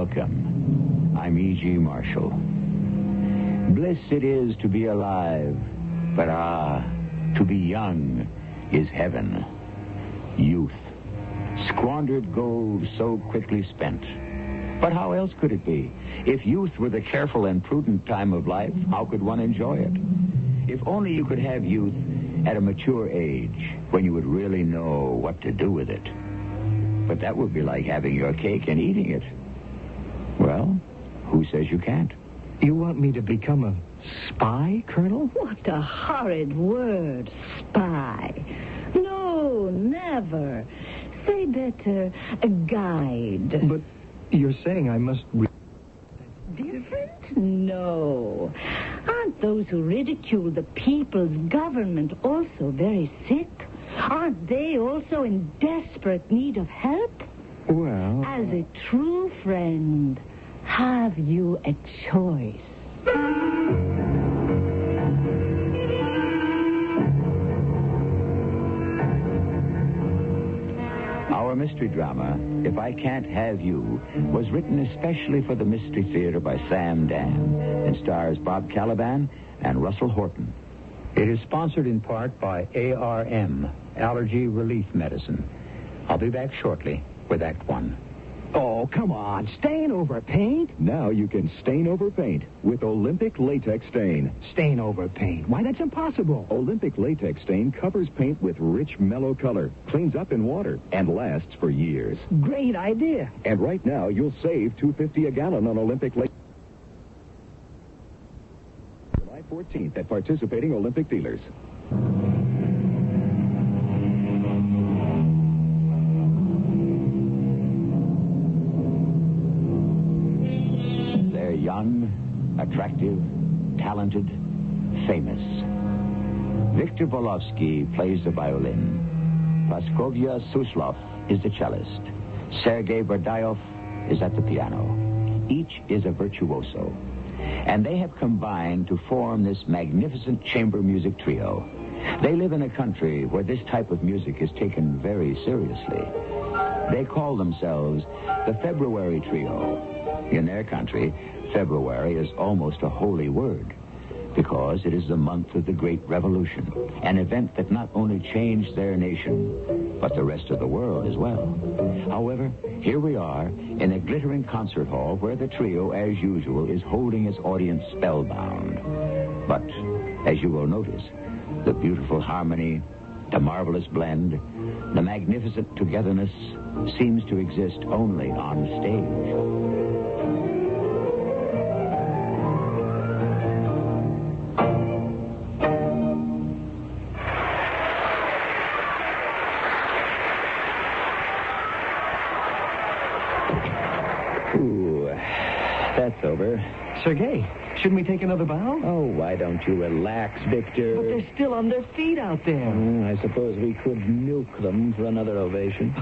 Welcome. I'm E.G. Marshall. Bliss it is to be alive, but to be young is heaven. Youth. Squandered gold so quickly spent. But how else could it be? If youth were the careful and prudent time of life, how could one enjoy it? If only you could have youth at a mature age, when you would really know what to do with it. But that would be like having your cake and eating it. Well, who says you can't? You want me to become a spy, Colonel? What a horrid word, spy. No, never. Say better, a guide. But you're saying I must... Different? No. Aren't those who ridicule the people's government also very sick? Aren't they also in desperate need of help? Well... As a true friend, have you a choice? Our mystery drama, If I Can't Have You, was written especially for the Mystery Theater by Sam Dan and stars Bob Caliban and Russell Horton. It is sponsored in part by ARM, Allergy Relief Medicine. I'll be back shortly with Act One. Oh, come on. Stain over paint? Now you can stain over paint with Olympic Latex Stain. Stain over paint? Why, that's impossible. Olympic Latex Stain covers paint with rich, mellow color, cleans up in water, and lasts for years. Great idea. And right now, you'll save $2.50 a gallon on Olympic Latex. July 14th at participating Olympic dealers. Young, attractive, talented, famous. Victor Volovsky plays the violin. Praskovya Suslov is the cellist. Sergei Berdyaev is at the piano. Each is a virtuoso. And they have combined to form this magnificent chamber music trio. They live in a country where this type of music is taken very seriously. They call themselves the February Trio. In their country, February is almost a holy word because it is the month of the Great Revolution, an event that not only changed their nation, but the rest of the world as well. However, here we are in a glittering concert hall where the trio, as usual, is holding its audience spellbound. But, as you will notice, the beautiful harmony, the marvelous blend, the magnificent togetherness seems to exist only on stage. That's over. Sergei, shouldn't we take another bow? Oh, why don't you relax, Victor? But they're still on their feet out there. I suppose we could milk them for another ovation.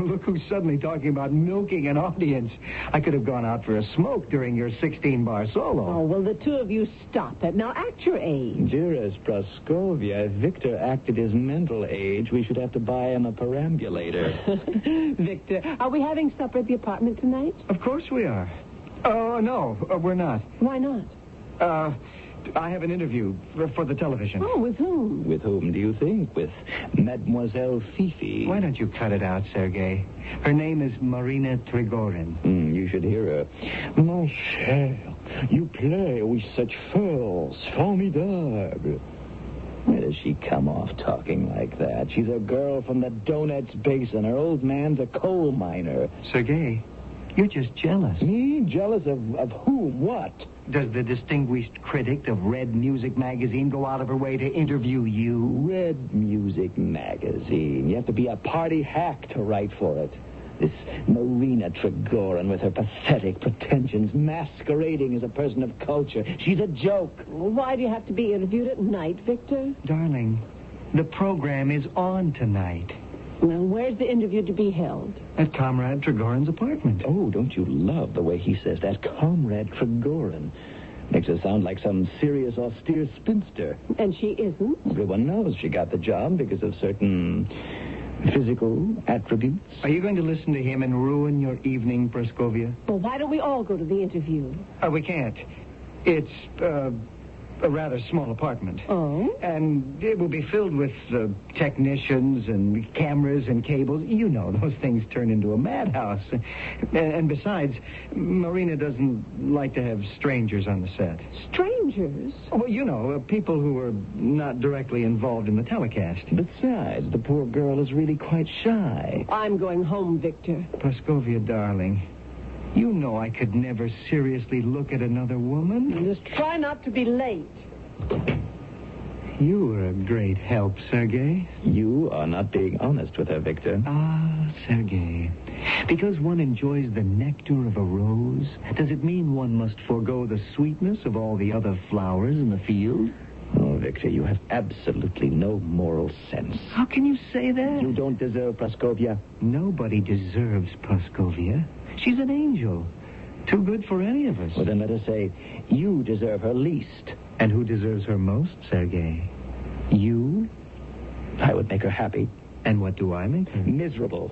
Look who's suddenly talking about milking an audience. I could have gone out for a smoke during your 16-bar solo. Oh, well, the two of you stop it. Now, act your age. Dearest Praskovia, if Victor acted his mental age, we should have to buy him a perambulator. Victor, are we having supper at the apartment tonight? Of course we are. Oh, no, we're not. Why not? I have an interview for the television. Oh, with whom? With whom do you think? With Mademoiselle Fifi. Why don't you cut it out, Sergei? Her name is Marina Trigorin. You should hear her. Mon cher, you play with such force. Formidable. Where does she come off talking like that? She's a girl from the Donetsk Basin. Her old man's a coal miner. Sergei, you're just jealous. Me? Jealous of whom? What? Does the distinguished critic of Red Music Magazine go out of her way to interview you? Red Music Magazine. You have to be a party hack to write for it. This Marina Trigorin with her pathetic pretensions, masquerading as a person of culture. She's a joke. Well, why do you have to be interviewed at night, Victor? Darling, the program is on tonight. Well, where's the interview to be held? At Comrade Trigorin's apartment. Oh, don't you love the way he says that? Comrade Trigorin. Makes her sound like some serious, austere spinster. And she isn't? Everyone knows she got the job because of certain Physical attributes? Are you going to listen to him and ruin your evening, Praskovia? Well, why don't we all go to the interview? We can't. It's a rather small apartment. Oh? And it will be filled with technicians and cameras and cables. You know, those things turn into a madhouse. And besides, Marina doesn't like to have strangers on the set. Strangers? Well, you know, people who are not directly involved in the telecast. Besides, the poor girl is really quite shy. I'm going home, Victor. Praskovia, darling, you know I could never seriously look at another woman. Just try not to be late. You were a great help, Sergei. You are not being honest with her, Victor. Ah, Sergei. Because one enjoys the nectar of a rose, does it mean one must forego the sweetness of all the other flowers in the field? Oh, Victor, you have absolutely no moral sense. How can you say that? You don't deserve Praskovia. Nobody deserves Praskovia. She's an angel. Too good for any of us. Well, then let us say you deserve her least. And who deserves her most, Sergei? You? I would make her happy. And what do I make her? Miserable.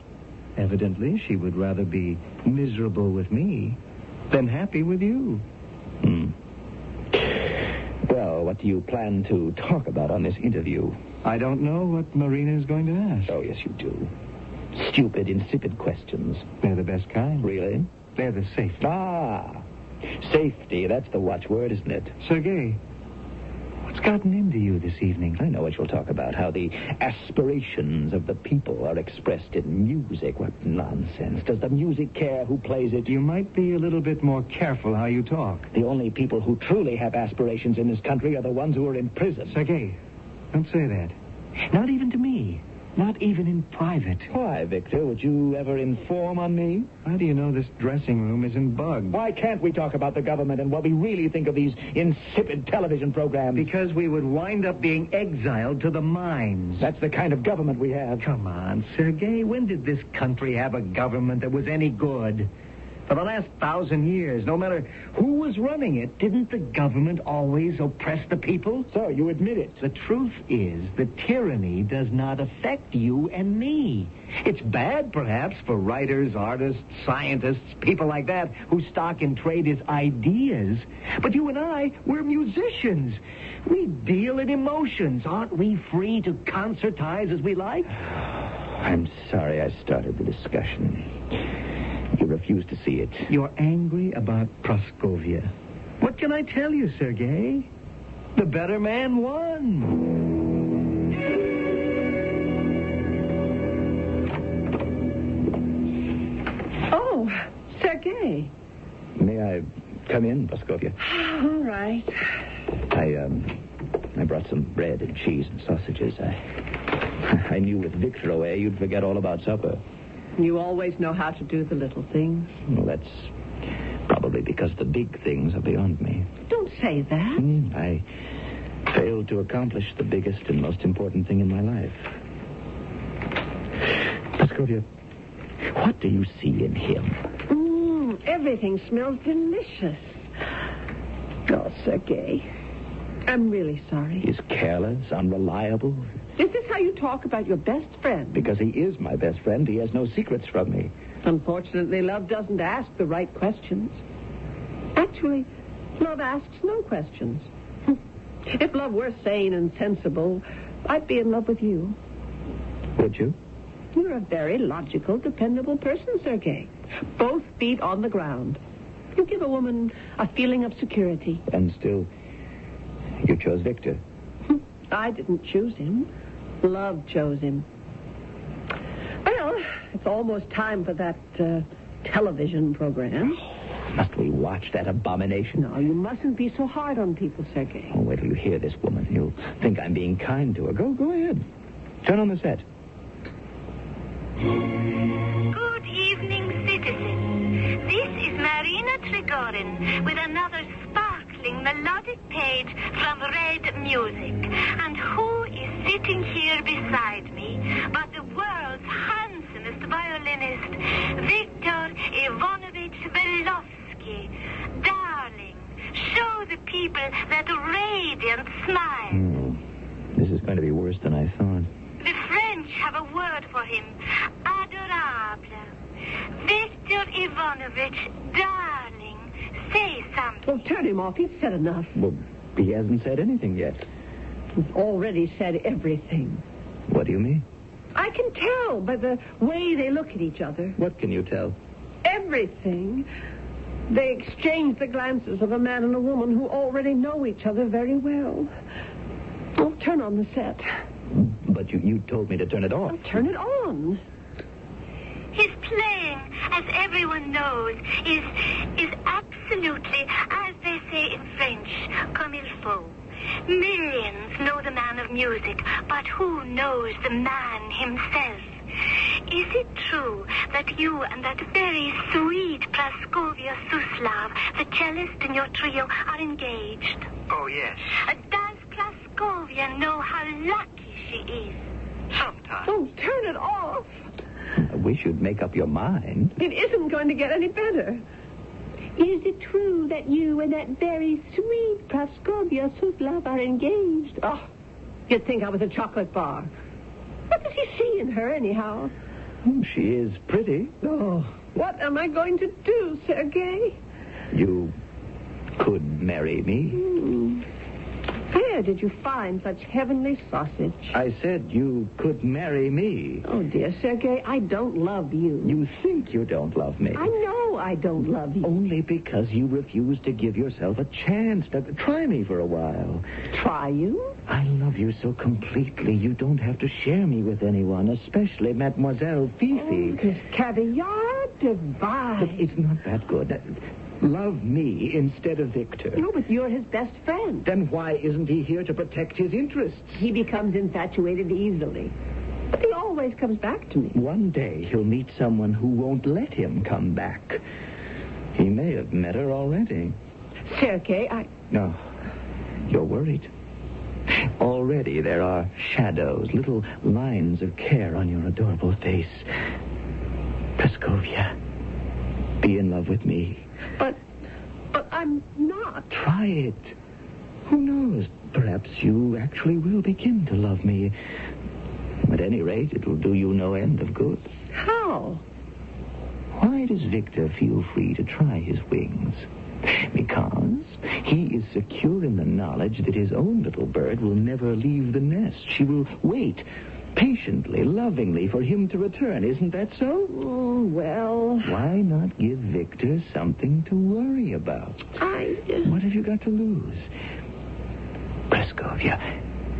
Evidently, she would rather be miserable with me than happy with you. Well, what do you plan to talk about on this interview? I don't know what Marina is going to ask. Oh, yes, you do. Stupid, insipid questions. They're the best kind. Really? They're the safest. Ah, safety. That's the watchword, isn't it? Sergei, what's gotten into you this evening? I know what you'll talk about, how the aspirations of the people are expressed in music. What nonsense. Does the music care who plays it? You might be a little bit more careful how you talk. The only people who truly have aspirations in this country are the ones who are in prison. Sergei, don't say that. Not even to me. Not even in private. Why, Victor? Would you ever inform on me? How do you know this dressing room isn't bugged? Why can't we talk about the government and what we really think of these insipid television programs? Because we would wind up being exiled to the mines. That's the kind of government we have. Come on, Sergei. When did this country have a government that was any good? For the last 1,000 years, no matter who was running it, didn't the government always oppress the people? So, you admit it. The truth is that tyranny does not affect you and me. It's bad, perhaps, for writers, artists, scientists, people like that, whose stock in trade is ideas. But you and I, we're musicians. We deal in emotions. Aren't we free to concertize as we like? I'm sorry I started the discussion. You refuse to see it. You're angry about Praskovia. What can I tell you, Sergei? The better man won. Oh, Sergei. May I come in, Praskovia? All right. I brought some bread and cheese and sausages. I knew with Victor away you'd forget all about supper. You always know how to do the little things. Well, that's probably because the big things are beyond me. Don't say that. I failed to accomplish the biggest and most important thing in my life. Praskovia, what do you see in him? Everything smells delicious. Oh, Sergei, I'm really sorry. He's careless, unreliable. Is this how you talk about your best friend? Because he is my best friend, he has no secrets from me. Unfortunately, love doesn't ask the right questions. Actually, love asks no questions. If love were sane and sensible, I'd be in love with you. Would you? You're a very logical, dependable person, Sergei. Both feet on the ground. You give a woman a feeling of security. And still, you chose Victor. I didn't choose him. Love chose him. Well, it's almost time for that television program. Must we watch that abomination? No, you mustn't be so hard on people, Sergei. Oh, wait till you hear this woman. You'll think I'm being kind to her. Go ahead. Turn on the set. Good evening, citizens. This is Marina Trigorin with another sparkling melodic page from Red Music. And who is sitting here beside me but the world's handsomest violinist, Victor Ivanovich Velovsky. Darling, show the people that radiant smile. This is going to be worse than I thought. The French have a word for him. Adorable. Victor Ivanovich, darling, say something. Well, turn him off. He's said enough. Well, he hasn't said anything yet. He's already said everything. What do you mean? I can tell by the way they look at each other. What can you tell? Everything. They exchange the glances of a man and a woman who already know each other very well. Oh, turn on the set. But you told me to turn it off. Oh, turn it on. His playing, as everyone knows, is absolutely, as they say in French, comme il faut. Millions know the man of music, but who knows the man himself? Is it true that you and that very sweet Praskovia Suslav, the cellist in your trio, are engaged? Oh, yes. Does Praskovia know how lucky she is? Sometimes. Oh, turn it off. I wish you'd make up your mind. It isn't going to get any better. Is it true that you and that very sweet Praskovia Suslav are engaged? Oh, you'd think I was a chocolate bar. What does he see in her, anyhow? She is pretty. Oh, what am I going to do, Sergei? You could marry me. Where did you find such heavenly sausage? I said you could marry me. Oh, dear Sergei, I don't love you. You think you don't love me. I know I don't love you. Only because you refuse to give yourself a chance. Now, try me for a while. Try you? I love you so completely, you don't have to share me with anyone, especially Mademoiselle Fifi. Oh, this caviar divine. But it's not that good. Love me instead of Victor. No, but you're his best friend. Then why isn't he here to protect his interests? He becomes infatuated easily. But he always comes back to me. One day he'll meet someone who won't let him come back. He may have met her already. Sergei, No, you're worried. Already there are shadows, little lines of care on your adorable face. Praskovia, be in love with me. But I'm not. Try it. Who knows? Perhaps you actually will begin to love me. At any rate, it will do you no end of good. How? Why does Victor feel free to try his wings? Because he is secure in the knowledge that his own little bird will never leave the nest. She will wait patiently, lovingly for him to return. Isn't that so? Oh, well. Why not give Victor something to worry about? What have you got to lose? Praskovia,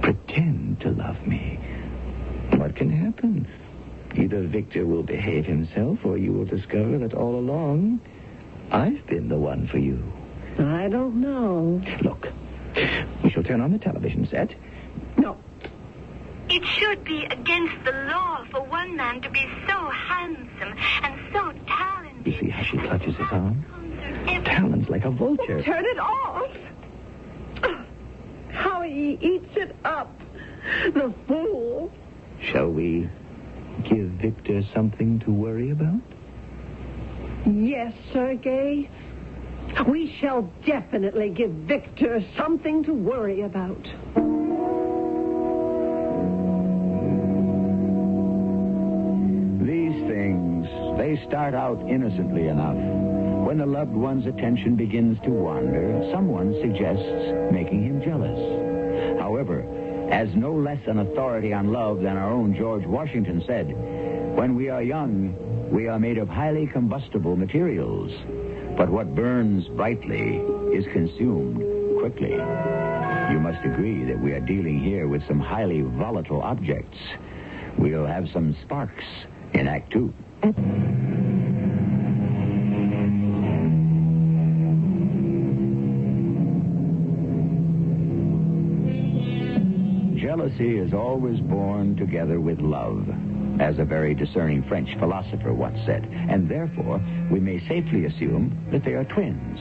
pretend to love me. What can happen? Either Victor will behave himself, or you will discover that all along, I've been the one for you. I don't know. Look, we shall turn on the television set. No. It should be against the law for one man to be so handsome and so talented. You see how she clutches his arm? Talons like a vulture. Turn it off. How he eats it up. The fool. Shall we give Victor something to worry about? Yes, Sergei. We shall definitely give Victor something to worry about. These things, they start out innocently enough. When the loved one's attention begins to wander, someone suggests making him jealous. However, as no less an authority on love than our own George Washington said, when we are young, we are made of highly combustible materials. But what burns brightly is consumed quickly. You must agree that we are dealing here with some highly volatile objects. We'll have some sparks in Act 2. Jealousy is always born together with love, as a very discerning French philosopher once said, and therefore we may safely assume that they are twins,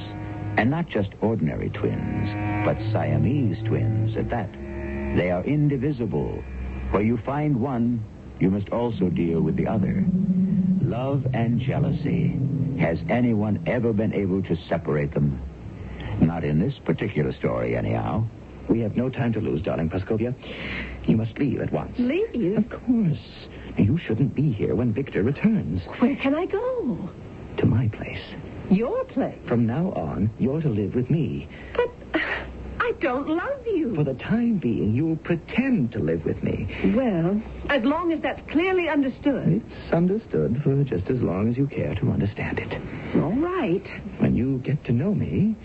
and not just ordinary twins, but Siamese twins at that. They are indivisible. Where you find one, you must also deal with the other. Love and jealousy. Has anyone ever been able to separate them? Not in this particular story, anyhow. We have no time to lose, darling Praskovia. You must leave at once. Leave? Of course. You shouldn't be here when Victor returns. Where can I go? To my place. Your place? From now on, you're to live with me. But I don't love you. For the time being, you'll pretend to live with me. Well, as long as that's clearly understood. It's understood for just as long as you care to understand it. All right. When you get to know me,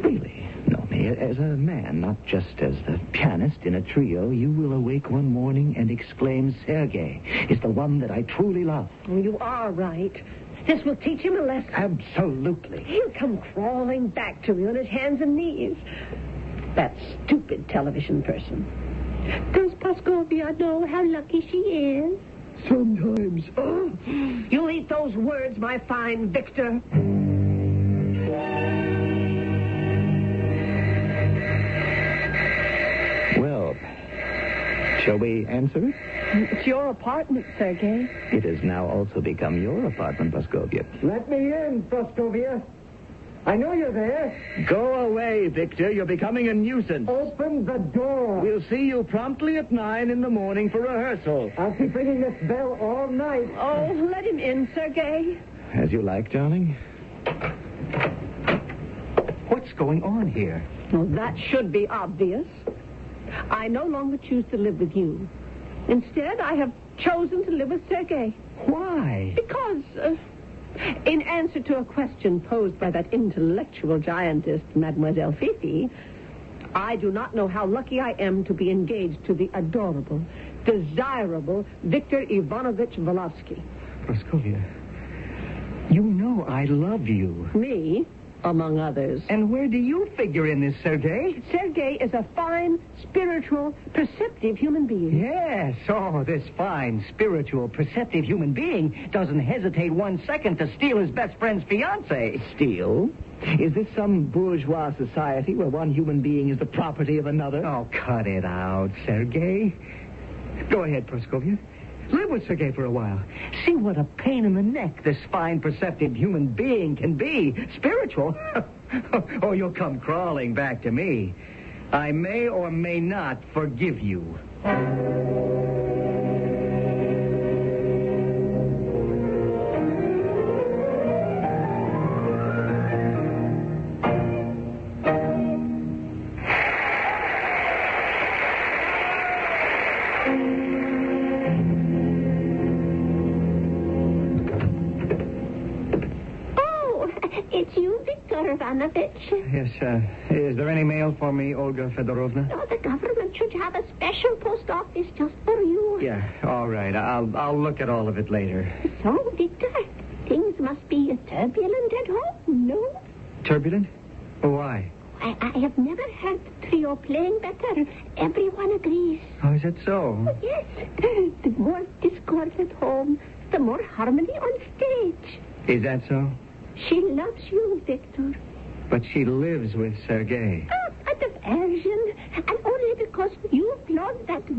really know me as a man, not just as the pianist in a trio, you will awake one morning and exclaim, Sergei is the one that I truly love. Oh, you are right. This will teach him a lesson. Absolutely. He'll come crawling back to me on his hands and knees. That stupid television person. Does Paskovia know how lucky she is? Sometimes. Oh, you'll eat those words, my fine Victor. Well, shall we answer it? It's your apartment, Sergei. It has now also become your apartment, Paskovia. Let me in, Paskovia. I know you're there. Go away, Victor. You're becoming a nuisance. Open the door. We'll see you promptly at 9 in the morning for rehearsal. I'll keep ringing this bell all night. Oh, let him in, Sergei. As you like, darling. What's going on here? Well, that should be obvious. I no longer choose to live with you. Instead, I have chosen to live with Sergei. Why? Because, in answer to a question posed by that intellectual giantess, Mademoiselle Fifi, I do not know how lucky I am to be engaged to the adorable, desirable Victor Ivanovich Volovsky. Praskovia, you know I love you. Me, among others. And where do you figure in this, Sergei? Sergei is a fine, spiritual, perceptive human being. Yes, oh, this fine, spiritual, perceptive human being doesn't hesitate 1 second to steal his best friend's fiancée. Steal? Is this some bourgeois society where one human being is the property of another? Oh, cut it out, Sergei. Go ahead, Praskovia. Live with Sergei for a while. See what a pain in the neck this fine, perceptive human being can be. Spiritual? Oh, you'll come crawling back to me. I may or may not forgive you. It's you, Victor Ivanovich. Yes, is there any mail for me, Olga Fedorovna? No, the government should have a special post office just for you. Yeah, all right. I'll look at all of it later. So, Victor, things must be turbulent at home, no? Turbulent? Why? I have never heard the trio playing better. Everyone agrees. Oh, is that so? Yes. The more discord at home, the more harmony on stage. Is that so? She loves you, Victor. But she lives with Sergei. A diversion. And only because you blonde, how do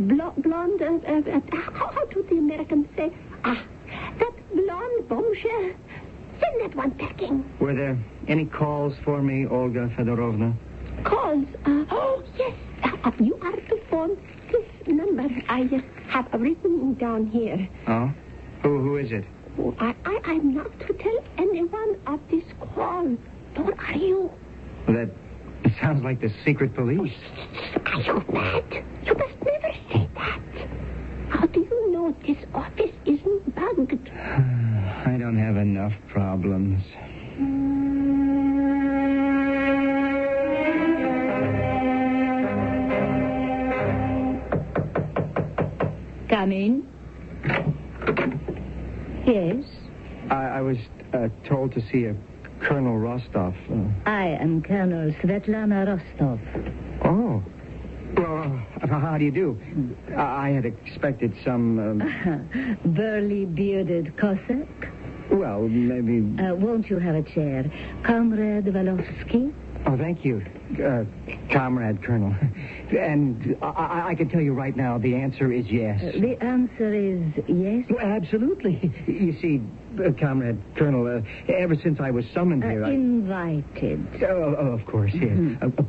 the Americans say? That blonde bombshell. Send that one packing. Were there any calls for me, Olga Fedorovna? Calls? Yes. You are to phone this number. I have written down here. Oh? Who is it? I'm not to tell anyone of this call. Nor are you. That sounds like the secret police. Are you mad? You must never say that. How do you know this office isn't bugged? I don't have enough problems. Come in. Yes? I was told to see a Colonel Rostov. I am Colonel Svetlana Rostov. Oh. Well, how do you do? I had expected some... Burly, bearded Cossack. Well, maybe... Won't you have a chair? Comrade Volovsky? Oh, thank you, Comrade Colonel. And I can tell you right now, the answer is yes. The answer is yes? Well, absolutely. You see, Comrade Colonel, ever since I was summoned here, Invited. Of course, yes.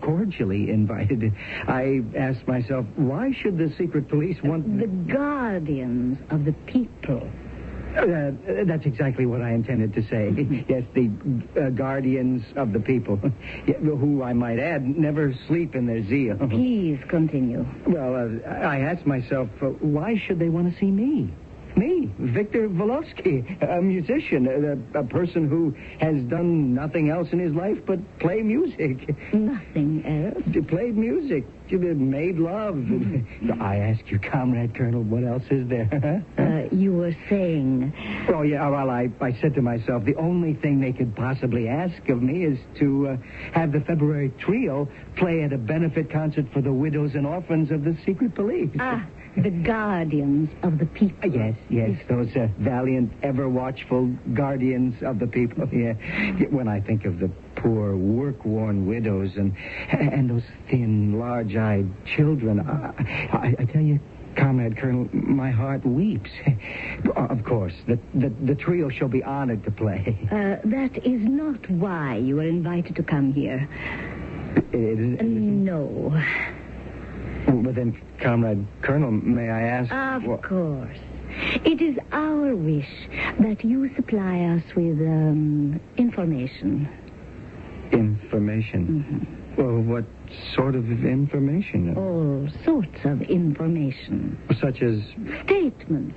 Cordially invited. I asked myself, why should the secret police want... The guardians of the people. That's exactly what I intended to say. Yes, the guardians of the people, who, I might add, never sleep in their zeal. Please continue. Well, I asked myself, why should they want to see me? Me, Victor Volovsky, a musician, a person who has done nothing else in his life but play music. Nothing else? Played music, made love. I ask you, Comrade Colonel, what else is there? You were saying... Oh, yeah, well, I said to myself, the only thing they could possibly ask of me is to have the February Trio play at a benefit concert for the widows and orphans of the secret police. The guardians of the people. Yes, those valiant, ever-watchful guardians of the people. Yeah. When I think of the poor, work-worn widows and those thin, large-eyed children, I tell you, Comrade Colonel, my heart weeps. Of course, the trio shall be honored to play. That is not why you were invited to come here. No. But then, Comrade Colonel, may I ask... Of course. It is our wish that you supply us with information. Information? Mm-hmm. Well, what sort of information? All sorts of information. Such as? Statements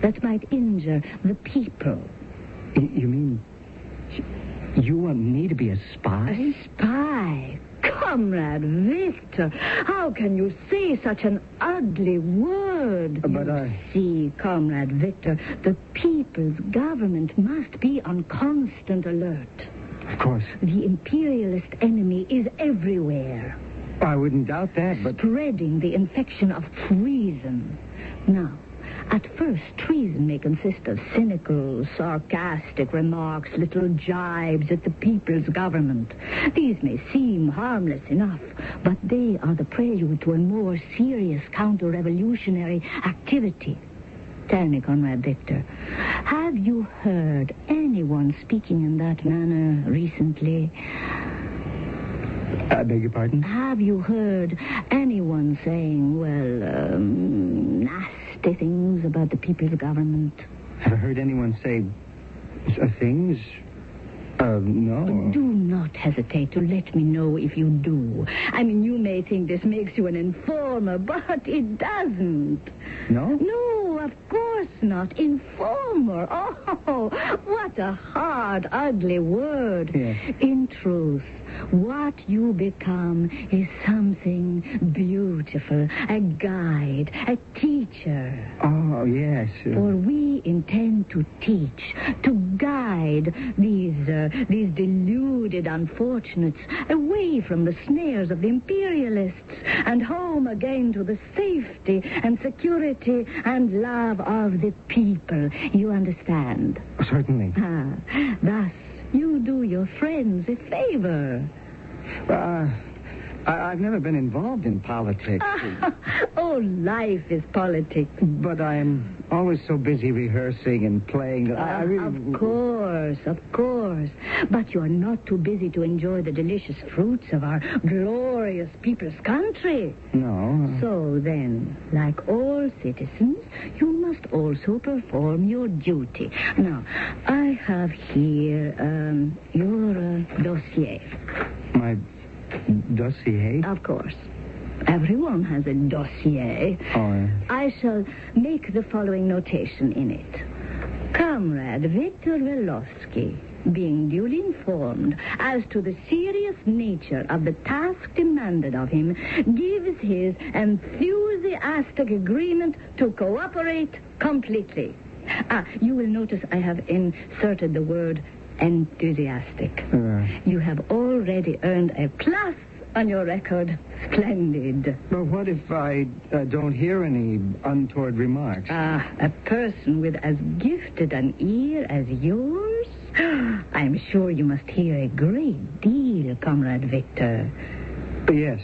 that might injure the people. You mean... You want me to be a spy? A spy? Comrade Victor, how can you say such an ugly word? But See, Comrade Victor, the people's government must be on constant alert. Of course. The imperialist enemy is everywhere. I wouldn't doubt that, but... Spreading the infection of treason. Now, at first, treason may consist of cynical, sarcastic remarks, little jibes at the people's government. These may seem harmless enough, but they are the prelude to a more serious counter-revolutionary activity. Tell me, Comrade Victor, have you heard anyone speaking in that manner recently? I beg your pardon? Have you heard anyone saying, nasty things about the people's government? Have I heard anyone say things? No. Do not hesitate to let me know if you do. I mean, you may think this makes you an informer, but it doesn't. No? No, of course not. Informer. Oh, what a hard, ugly word. Yeah. In truth, what you become is something beautiful, a guide, a teacher. Oh, yes. For we intend to teach, to guide these deluded unfortunates away from the snares of the imperialists and home again to the safety and security and love of the people. You understand? Certainly. Thus, you do your friends a favor. I've never been involved in politics. Oh, life is politics. But I'm always so busy rehearsing and playing that I really... Of course. But you're not too busy to enjoy the delicious fruits of our glorious people's country. No. So then, like all citizens, you must also perform your duty. Now, I have here your dossier. My dossier? Of course. Everyone has a dossier. Oh. I shall make the following notation in it. Comrade Victor Volovsky, being duly informed as to the serious nature of the task demanded of him, gives his enthusiastic agreement to cooperate completely. You will notice I have inserted the word enthusiastic. You have already earned a plus on your record. Splendid. But what if I don't hear any untoward remarks? A person with as gifted an ear as yours? I'm sure you must hear a great deal dear Comrade Victor. Yes,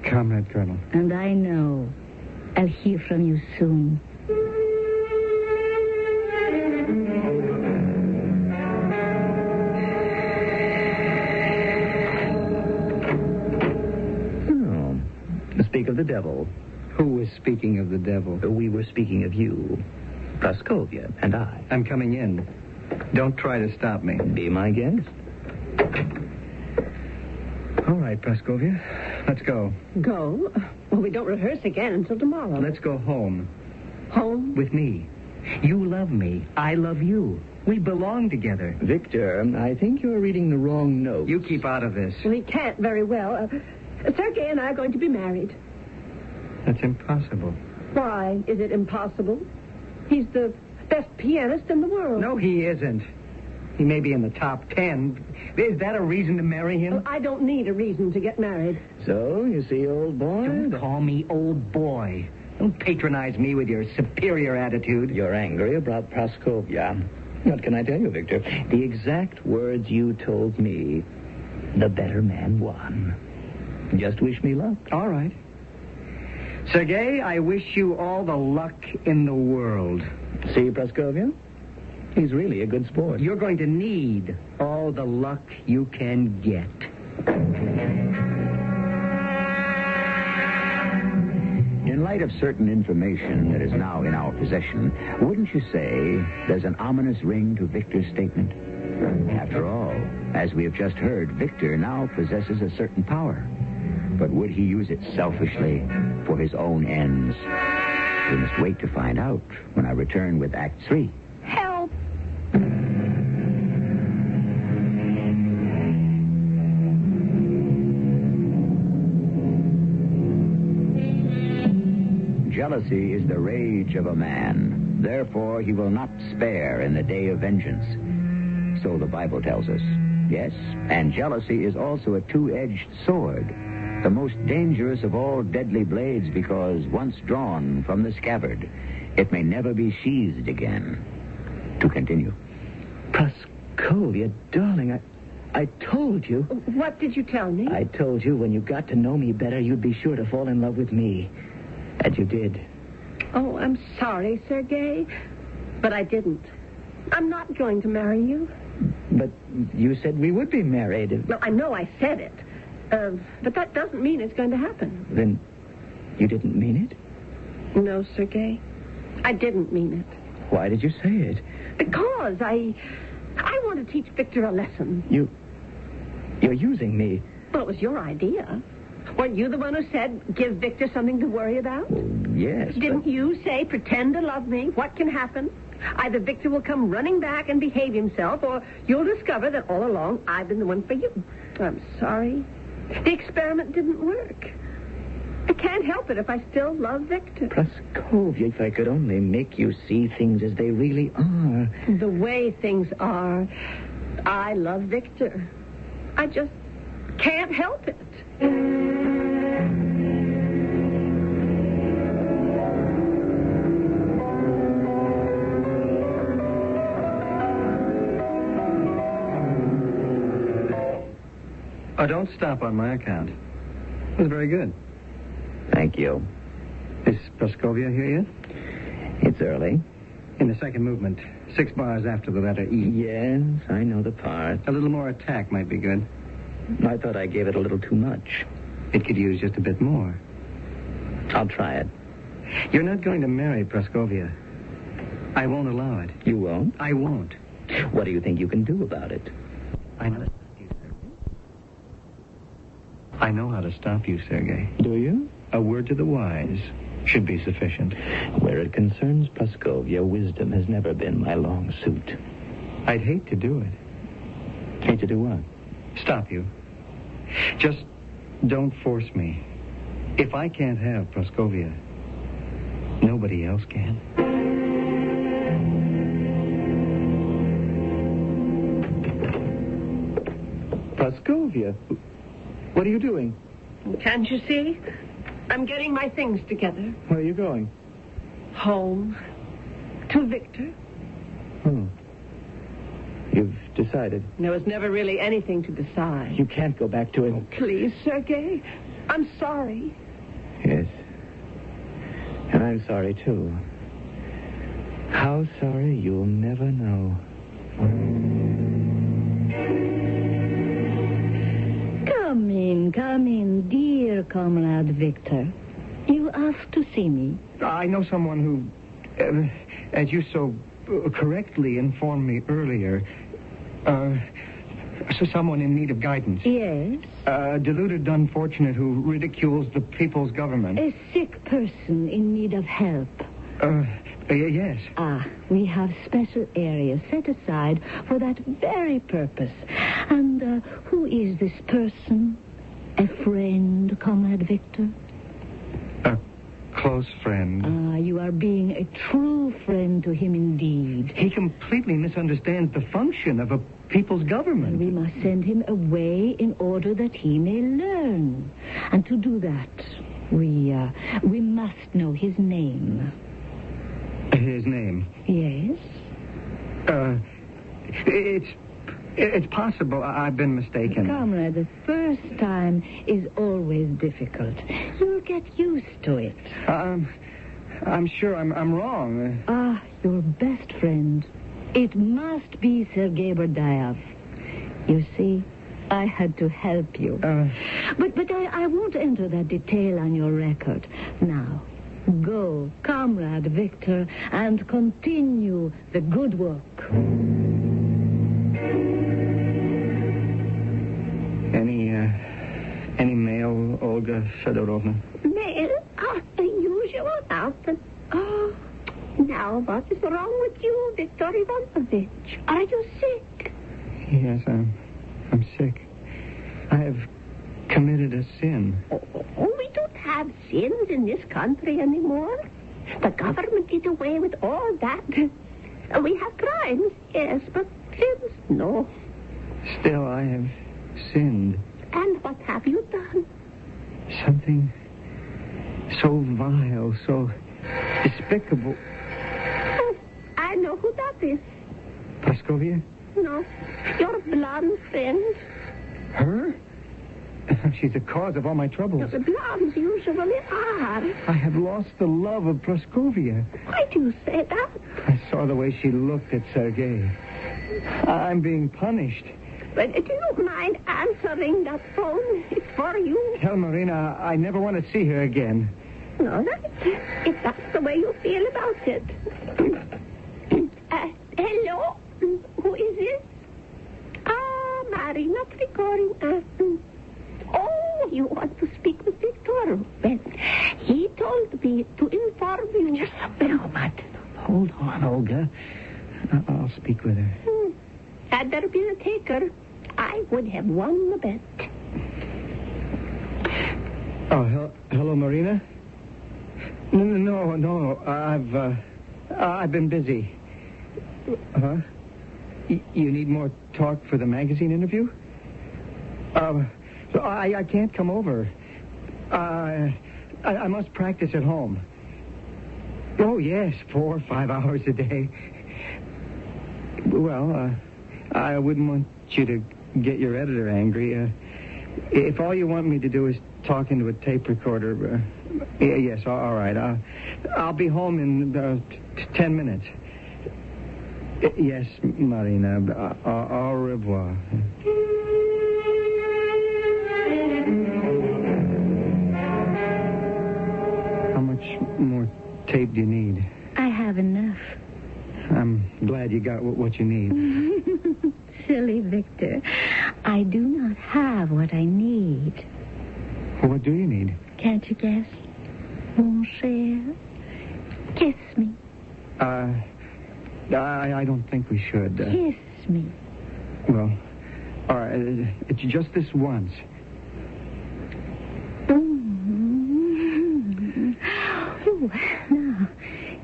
Comrade Colonel. And I know I'll hear from you soon. Speak of the devil. Who was speaking of the devil? We were speaking of you, Praskovia, and I. I'm coming in. Don't try to stop me. Be my guest. All right, Praskovia. Let's go. Go? Well, we don't rehearse again until tomorrow. Let's go home. Home? With me. You love me. I love you. We belong together. Victor, I think you're reading the wrong note. You keep out of this. Well, he can't very well. Sergei and I are going to be married. That's impossible. Why is it impossible? He's the best pianist in the world. No, he isn't. He may be in the top 10. Is that a reason to marry him? Well, I don't need a reason to get married. So, you see, old boy? Don't call me old boy. Don't patronize me with your superior attitude. You're angry about Praskovia. What can I tell you, Victor? The exact words you told me. The better man won. Just wish me luck. All right. Sergei, I wish you all the luck in the world. See, Praskovia? He's really a good sport. You're going to need all the luck you can get. In light of certain information that is now in our possession, wouldn't you say there's an ominous ring to Victor's statement? After all, as we have just heard, Victor now possesses a certain power. But would he use it selfishly for his own ends? We must wait to find out when I return with Act 3. Help! Jealousy is the rage of a man. Therefore, he will not spare in the day of vengeance. So the Bible tells us. Yes, and jealousy is also a two-edged sword. The most dangerous of all deadly blades because once drawn from the scabbard, it may never be sheathed again. To continue. Praskovia, darling, I told you. What did you tell me? I told you when you got to know me better, you'd be sure to fall in love with me. And you did. Oh, I'm sorry, Sergei, but I didn't. I'm not going to marry you. But you said we would be married. Well, I know I said it. But that doesn't mean it's going to happen. Then you didn't mean it? No, Sergei. I didn't mean it. Why did you say it? Because I want to teach Victor a lesson. You're using me. Well, it was your idea. Weren't you the one who said, give Victor something to worry about? Well, yes. Didn't you say, pretend to love me? What can happen? Either Victor will come running back and behave himself, or you'll discover that all along I've been the one for you. I'm sorry. The experiment didn't work. I can't help it if I still love Victor. Praskovia, if I could only make you see things as they really are. The way things are, I love Victor. I just can't help it. Oh, don't stop on my account. It was very good. Thank you. Is Praskovia here yet? It's early. In the second movement, 6 bars after the letter E. Yes, I know the part. A little more attack might be good. I thought I gave it a little too much. It could use just a bit more. I'll try it. You're not going to marry Praskovia. I won't allow it. You won't? I won't. What do you think you can do about it? I know how to stop you, Sergei. Do you? A word to the wise should be sufficient. Where it concerns Praskovia, wisdom has never been my long suit. I'd hate to do it. Hate to do what? Stop you. Just don't force me. If I can't have Praskovia, nobody else can. Praskovia, what are you doing? Can't you see? I'm getting my things together. Where are you going? Home. To Victor. Oh. You've decided. There was never really anything to decide. You can't go back to it. Please, Sergei. I'm sorry. Yes. And I'm sorry, too. How sorry, you'll never know. Come in, dear comrade Victor. You asked to see me. I know someone who, as you so correctly informed me earlier, so someone in need of guidance. Yes? A deluded unfortunate who ridicules the people's government. A sick person in need of help. Yes. We have special areas set aside for that very purpose. And who is this person? A friend, comrade Victor? A close friend. You are being a true friend to him indeed. He completely misunderstands the function of a people's government. We must send him away in order that he may learn. And to do that, we must know his name. His name? Yes? It's possible I've been mistaken. Comrade, the first time is always difficult. You'll get used to it. I'm sure I'm wrong. Your best friend. It must be Sergei Berdayev. You see, I had to help you. But I won't enter that detail on your record. Now, go, comrade Victor, and continue the good work. Any mail, Olga Fedorovna? Mail? The usual outfit. Now what is wrong with you, Victor Ivanovich? Are you sick? Yes, I'm sick. I have committed a sin. We don't have sins in this country anymore. The government did away with all that. We have crimes, yes, but sins, no. Still, I have sinned. And what have you done? Something so vile, so despicable. Oh, I know who that is. Praskovia? No, your blonde friend. Her? She's the cause of all my troubles. The blondes usually are. I have lost the love of Praskovia. Why do you say that? I saw the way she looked at Sergei. I'm being punished. But do you mind answering that phone? It's for you. Tell Marina I never want to see her again. All right. If that's the way you feel about it. Hello? Who is this? Marina Trigorin. Oh, you want to speak with Victor? Well, he told me to inform you. Just a moment. Hold on, Olga. I'll speak with her. Had there been a taker, I would have won the bet. Oh, hello, Marina? No. I've been busy. Huh? You need more talk for the magazine interview? So I can't come over. I must practice at home. Oh, yes, 4 or 5 hours a day. Well, I wouldn't want you to get your editor angry. If all you want me to do is talk into a tape recorder, yes, all right. I'll be home in 10 minutes. Yes, Marina. Au revoir. How much more tape do you need? I have enough. I'm glad you got what you need. Silly Victor. I do not have what I need. What do you need? Can't you guess? Mon cher, kiss me. I don't think we should. Kiss me. Well, all right. It's just this once. Oh, now,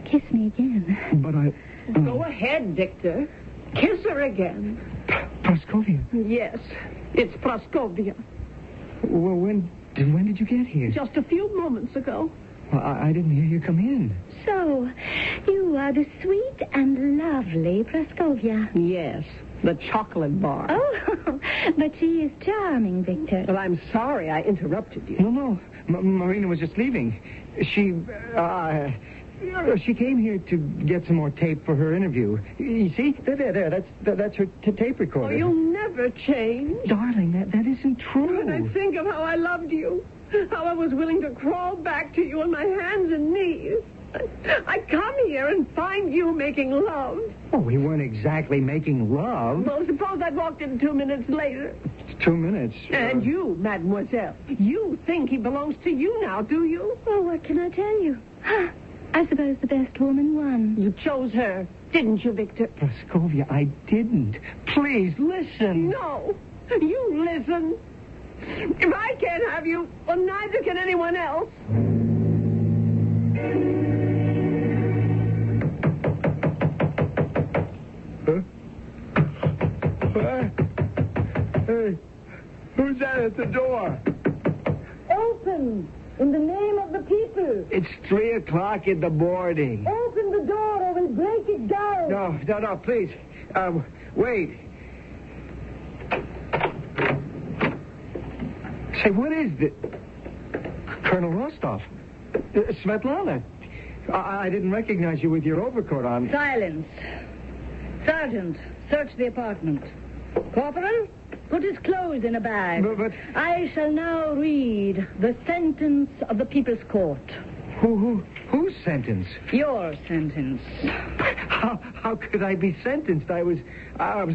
kiss me again. But I... Go ahead, Victor. Kiss her again. Praskovia? Yes, it's Praskovia. Well, when did you get here? Just a few moments ago. Well, I didn't hear you come in. So, you are the sweet and lovely Praskovia. Yes, The chocolate bar. Oh, but she is charming, Victor. Well, I'm sorry I interrupted you. No. Marina was just leaving. She came here to get some more tape for her interview. You see? There. That's her tape Oh, recorder. you'll never change. Darling, that isn't true. When I think of how I loved you, how I was willing to crawl back to you on my hands and knees. I come here and find you making love. Oh, we weren't exactly making love. Well, suppose I'd walked in 2 minutes later. 2 minutes. And you, mademoiselle, you think he belongs to you now, do you? Oh, what can I tell you? I suppose the best woman won. You chose her, didn't you, Victor? Praskovia, I didn't. Please, listen. No, you listen. If I can't have you, well, neither can anyone else. Hey, who's that at the door? Open, in the name of the people. It's 3 o'clock in the morning. Open the door or we'll break it down. No, please. Wait. Say, what is this? Colonel Rostov. Svetlana. I didn't recognize you with your overcoat on. Silence. Sergeant, search the apartment. Corporal, put his clothes in a bag. But I shall now read the sentence of the People's Court. whose sentence? Your sentence. How could I be sentenced? I was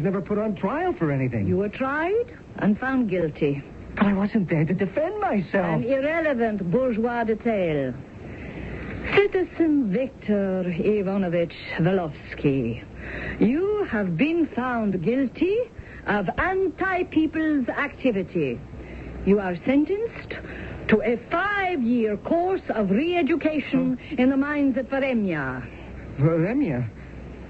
never put on trial for anything. You were tried and found guilty. But I wasn't there to defend myself. An irrelevant bourgeois detail. Citizen Victor Ivanovich Velovsky, you have been found guilty of anti-people's activity. You are sentenced to a 5-year course of re-education in the mines at Varemya. Varemya?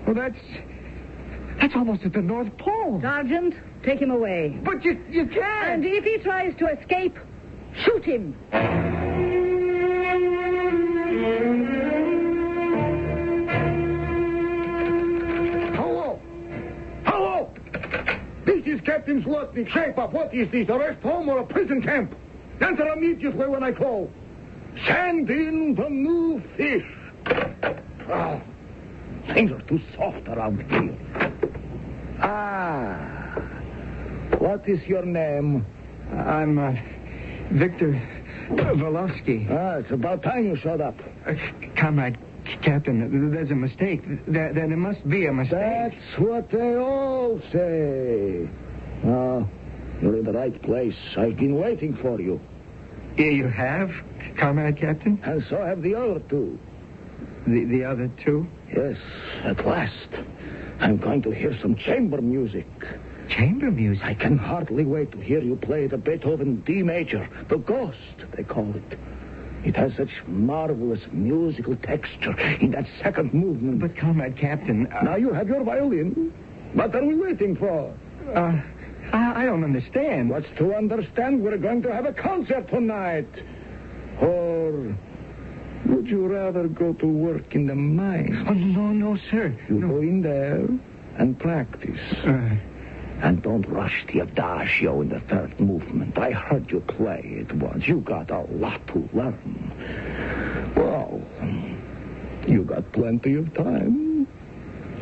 Well, that's almost at the North Pole. Sergeant, take him away. But you can't. And if he tries to escape, shoot him. Hello! This is Captain Zlotnik. Shape up. What is this, a rest home or a prison camp? Answer immediately when I call. Send in the new fish. Oh, things are too soft around here. What is your name? I'm Victor Velovsky. It's about time you showed up. Comrade Captain, there's a mistake. There must be a mistake. That's what they all say. You're in the right place. I've been waiting for you. You have, Comrade Captain? And so have the other two. The other two? Yes, at last. I'm going to hear some chamber music. Chamber music? I can hardly wait to hear you play the Beethoven D major, the Ghost, they call it. It has such marvelous musical texture in that second movement. But, Comrade Captain... Now you have your violin. What are we waiting for? I don't understand. What's to understand? We're going to have a concert tonight. Or would you rather go to work in the mine? Oh, no, sir. You go in there and practice. And don't rush the adagio in the third movement. I heard you play it once. You got a lot to learn. Well, you got plenty of time.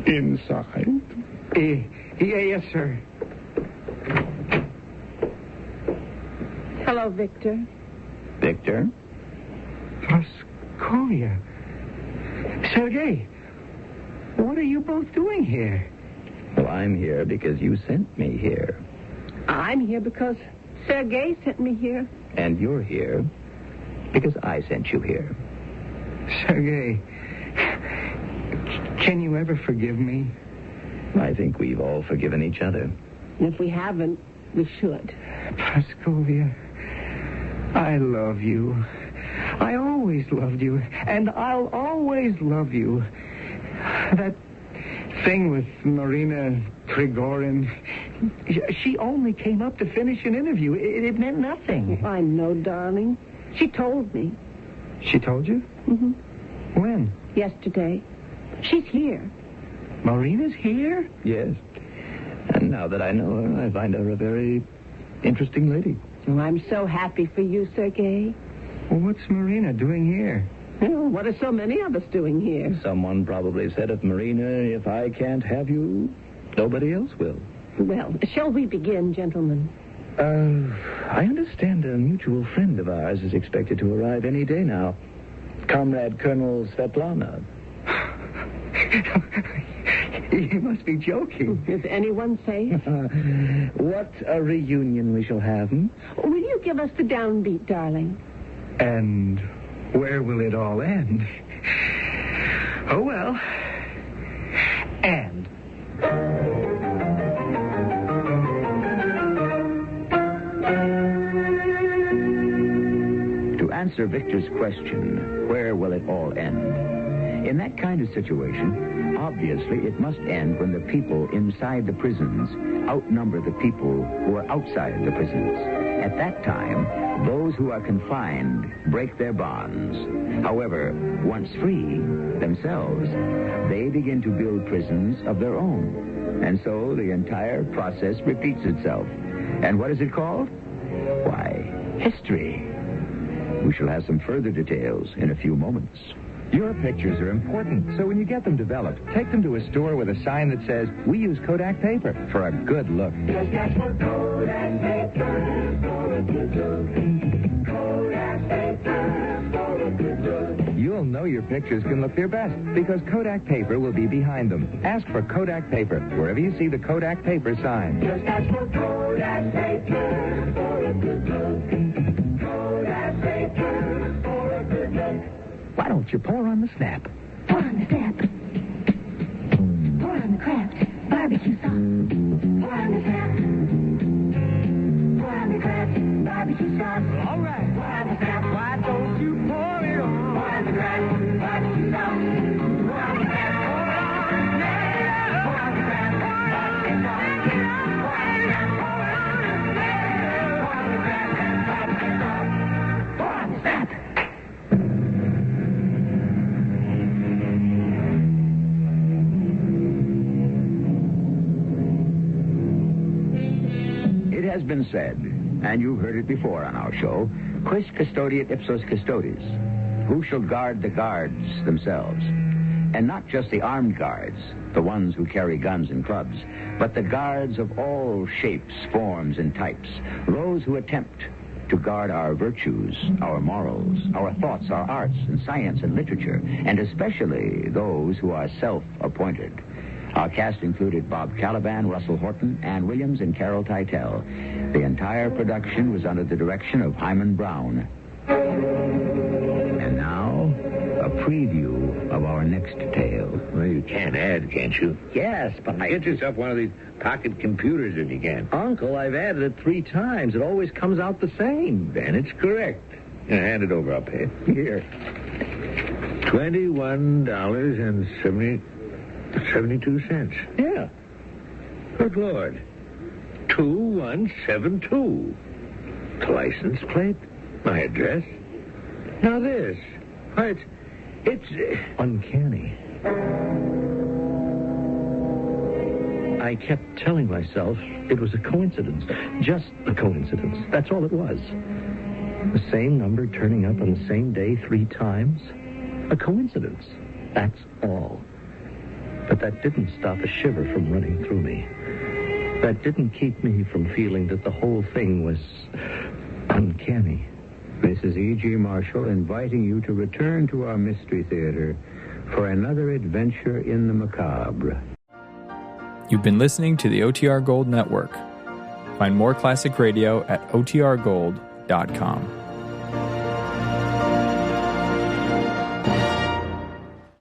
Inside. Yes, sir. Hello, Victor. Victor? Praskovia. Sergei, what are you both doing here? Well, I'm here because you sent me here. I'm here because Sergei sent me here. And you're here because I sent you here. Sergei, can you ever forgive me? I think we've all forgiven each other. If we haven't, we should. Praskovia, I love you. I always loved you, and I'll always love you. That thing with Marina Trigorin, she only came up to finish an interview. It meant nothing. I know, darling. She told me. She told you? Mm-hmm. When? Yesterday. She's here. Marina's here? Yes. And Now that I know her, I find her a very interesting lady. Oh, I'm so happy for you, Sergei. Well, what's Marina doing here? Oh, what are so many of us doing here? Someone probably said of Marina, if I can't have you, nobody else will. Well, shall we begin, gentlemen? I understand a mutual friend of ours is expected to arrive any day now. Comrade Colonel Svetlana. You must be joking. Is anyone safe? What a reunion we shall have, hmm? Will you give us the downbeat, darling? And where will it all end? Oh, well. And... To answer Victor's question, where will it all end? In that kind of situation, obviously it must end when the people inside the prisons outnumber the people who are outside the prisons. At that time, those who are confined break their bonds. However, once free themselves, they begin to build prisons of their own. And so the entire process repeats itself. And what is it called? Why, history. We shall have some further details in a few moments. Your pictures are important, so when you get them developed, take them to a store with a sign that says, "We use Kodak paper," for a good look. Yes, that's what Kodak paper for a good look. Kodak paper for a good look. You'll know your pictures can look their best because Kodak paper will be behind them. Ask for Kodak paper wherever you see the Kodak paper sign. Yes, that's what Kodak paper for a good look. Kodak paper for a good look. Why don't you pour on the snap? Pour on the snap. Pour on the Kraft barbecue sauce. Pour on the snap. Pour on the Kraft barbecue sauce. All right. Pour on the snap. Why don't you pour it on? Pour on the Kraft barbecue sauce. Pour on the snap. Pour on the Kraft barbecue sauce. Pour on the snap. Pour on the Kraft barbecue sauce. Pour on the snap. It has been said, and you've heard it before on our show, quis custodiet ipsos custodes? Who shall guard the guards themselves? And not just the armed guards, the ones who carry guns and clubs, but the guards of all shapes, forms, and types, those who attempt to guard our virtues, our morals, our thoughts, our arts, and science and literature, and especially those who are self-appointed. Our cast included Bob Caliban, Russell Horton, Ann Williams, and Carol Teitel. The entire production was under the direction of Hyman Brown. And now, a preview of our next tale. Well, you can add, can't you? Yes, but Get yourself one of these pocket computers if you can. Uncle, I've added it 3 times. It always comes out the same. Then it's correct. Hand it over, I'll pay it. Here. $21.72. Yeah. Good Lord. 2172. The license plate. My address. Now this. Why, it's Uncanny. I kept telling myself it was a coincidence. Just a coincidence. That's all it was. The same number turning up on the same day 3 times. A coincidence. That's all. But that didn't stop a shiver from running through me. That didn't keep me from feeling that the whole thing was uncanny. This is E.G. Marshall inviting you to return to our Mystery Theater for another adventure in the macabre. You've been listening to the OTR Gold Network. Find more classic radio at otrgold.com.